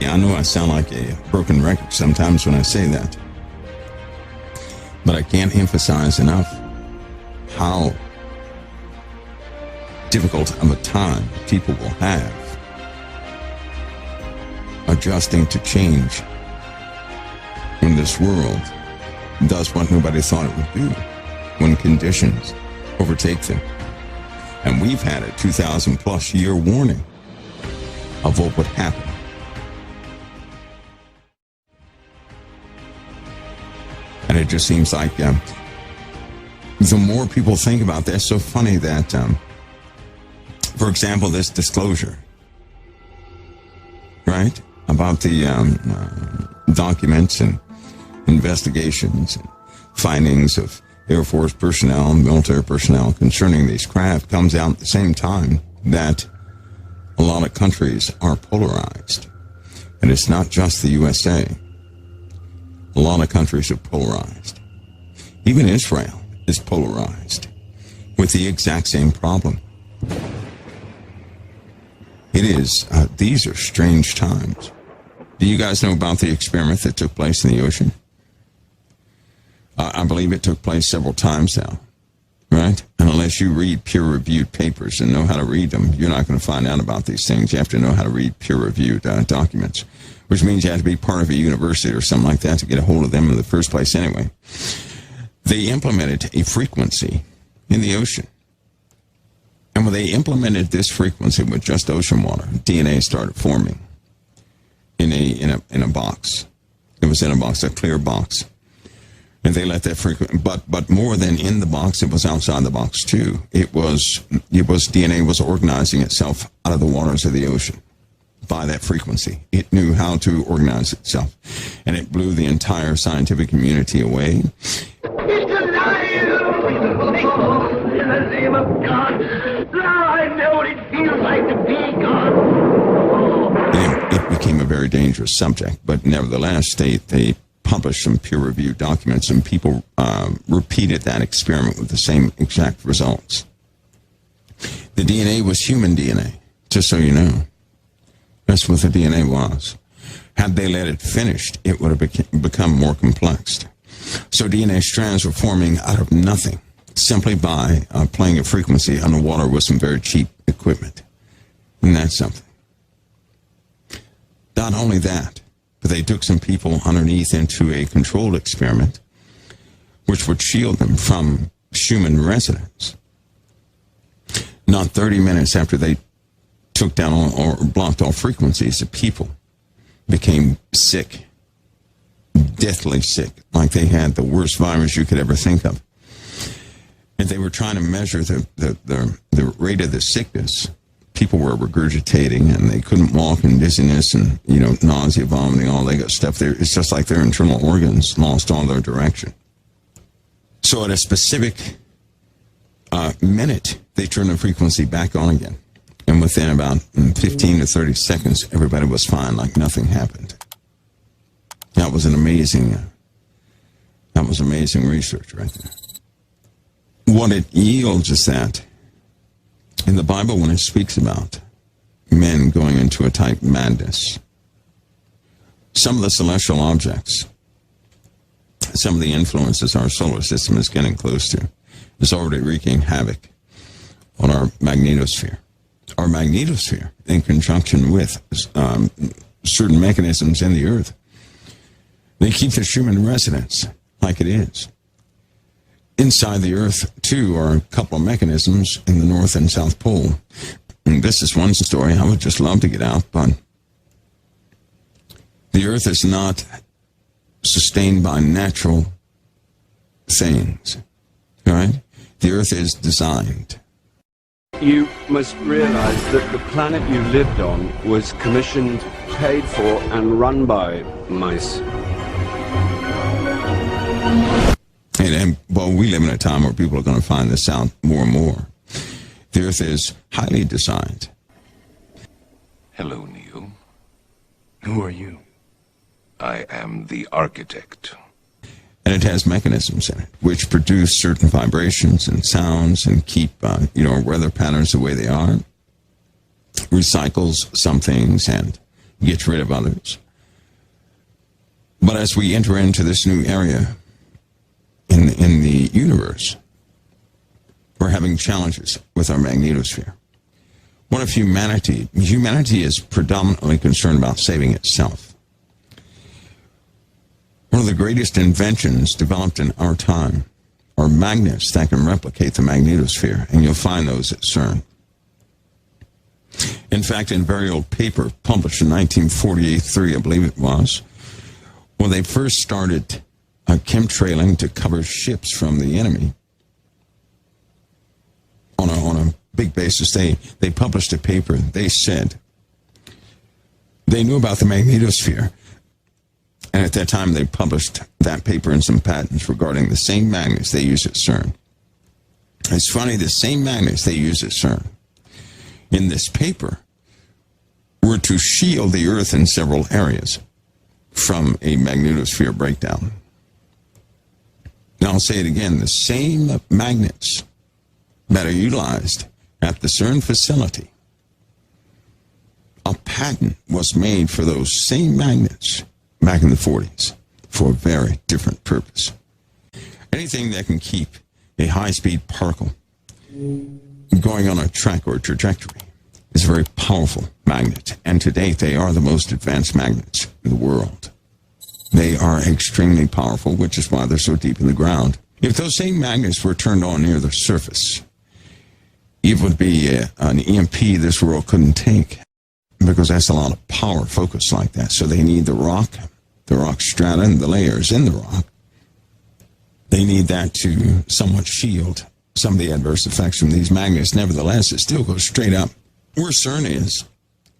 I know I sound like a broken record sometimes when I say that, but I can't emphasize enough how difficult of a time people will have adjusting to change when this world does what nobody thought it would do, when conditions overtake them. And we've had a 2,000 plus year warning of what would happen. And it just seems like the more people think about this, so funny that, for example, this disclosure, right, about the documents and investigations and findings of Air Force personnel and military personnel concerning these craft comes out at the same time that a lot of countries are polarized. And it's not just the USA. A lot of countries are polarized. Even Israel is polarized with the exact same problem. It is, these are strange times. Do you guys know about the experiment that took place in the ocean? I believe it took place several times now, right? And unless you read peer-reviewed papers and know how to read them, you're not going to find out about these things. You have to know how to read peer-reviewed documents, which means you have to be part of a university or something like that to get a hold of them in the first place anyway. They implemented a frequency in the ocean. And when they implemented this frequency with just ocean water, DNA started forming in a box. It was in a box, a clear box. And they let that frequency, but more than in the box, it was outside the box too. It was DNA was organizing itself out of the waters of the ocean by that frequency. It knew how to organize itself, and it blew the entire scientific community away. It's alive! In the name of God, now I know what it feels like to be God. It became a very dangerous subject, but nevertheless, they published some peer-reviewed documents, and people repeated that experiment with the same exact results. The DNA was human DNA, just so you know. That's what the DNA was. Had they let it finished, it would have become more complex. So DNA strands were forming out of nothing, simply by playing a frequency underwater with some very cheap equipment. And that's something. Not only that, but they took some people underneath into a controlled experiment, which would shield them from human residents. Not 30 minutes after they took down or blocked all frequencies, the people became sick, deathly sick, like they had the worst virus you could ever think of. And they were trying to measure the rate of the sickness. People were regurgitating, and they couldn't walk, and dizziness, and nausea, vomiting, all that stuff. It's just like their internal organs lost all their direction. So at a specific minute, they turned the frequency back on again, and within about 15 to 30 seconds, everybody was fine, like nothing happened. That was amazing research right there. What it yields is that in the Bible, when it speaks about men going into a type madness, some of the celestial objects, some of the influences our solar system is getting close to, is already wreaking havoc on our magnetosphere. Our magnetosphere, in conjunction with certain mechanisms in the Earth, they keep the human residence like it is. Inside the Earth, too, are a couple of mechanisms in the North and South Pole. And this is one story I would just love to get out, but the Earth is not sustained by natural things, all right? The Earth is designed. You must realize that the planet you lived on was commissioned, paid for, and run by mice. And we live in a time where people are going to find this out more and more. The Earth is highly designed. Hello, Neil. Who are you? I am the architect. And it has mechanisms in it which produce certain vibrations and sounds and keep, weather patterns the way they are. Recycles some things and gets rid of others. But as we enter into this new area in the universe, we're having challenges with our magnetosphere. One of humanity is predominantly concerned about saving itself. One of the greatest inventions developed in our time are magnets that can replicate the magnetosphere, and you'll find those at CERN. In fact, in a very old paper published in 1943, I believe it was, when they first started chemtrailing to cover ships from the enemy on a big basis, they published a paper. They said they knew about the magnetosphere, and at that time they published that paper and some patents regarding the same magnets they use at CERN. It's funny, the same magnets they use at CERN in this paper were to shield the Earth in several areas from a magnetosphere breakdown. Now I'll say it again, the same magnets that are utilized at the CERN facility, a patent was made for those same magnets back in the 40s for a very different purpose. Anything that can keep a high-speed particle going on a track or a trajectory is a very powerful magnet, and to date they are the most advanced magnets in the world. They are extremely powerful, which is why they're so deep in the ground. If those same magnets were turned on near the surface, it would be an EMP this world couldn't take, because that's a lot of power focused like that. So they need the rock strata and the layers in the rock. They need that to somewhat shield some of the adverse effects from these magnets. Nevertheless, it still goes straight up. Where CERN is,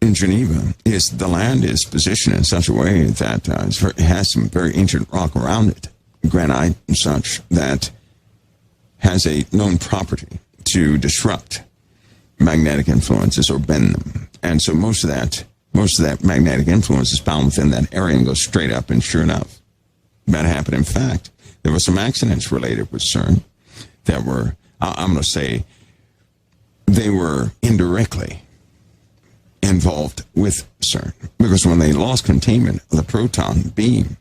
in Geneva, the land is positioned in such a way that it has some very ancient rock around it, granite and such, that has a known property to disrupt magnetic influences or bend them. And so most of that magnetic influence is found within that area and goes straight up, and sure enough, that happened. In fact, there were some accidents related with CERN that were, I'm going to say, they were indirectly involved with CERN, because when they lost containment of the proton beam,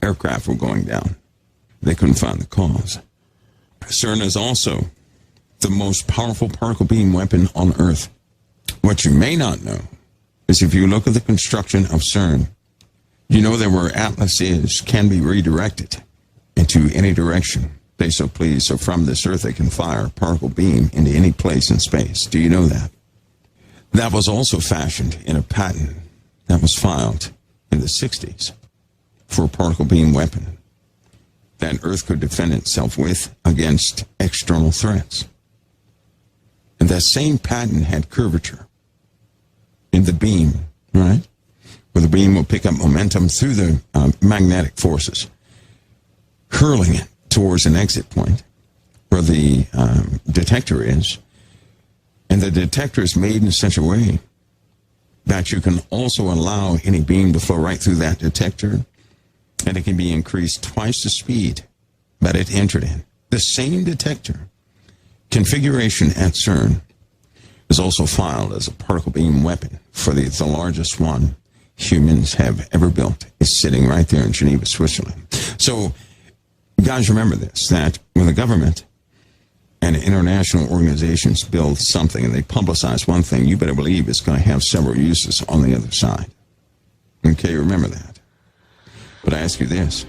aircraft were going down. They couldn't find the cause. CERN is also the most powerful particle beam weapon on Earth. What you may not know is if you look at the construction of CERN, you know that where Atlas is can be redirected into any direction they so please. So from this Earth, they can fire a particle beam into any place in space. Do you know that? That was also fashioned in a patent that was filed in the 60s for a particle beam weapon that Earth could defend itself with against external threats. And that same patent had curvature in the beam, right? Where the beam will pick up momentum through the magnetic forces, hurling it towards an exit point where the detector is. And the detector is made in such a way that you can also allow any beam to flow right through that detector, and it can be increased twice the speed that it entered in. The same detector configuration at CERN is also filed as a particle beam weapon for the largest one humans have ever built. It's sitting right there in Geneva, Switzerland. So, guys, remember this, that when the government and international organizations build something and they publicize one thing, you better believe it's going to have several uses on the other side. Okay, remember that. But I ask you this,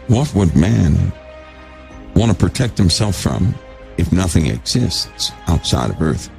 what would man want to protect himself from if nothing exists outside of Earth?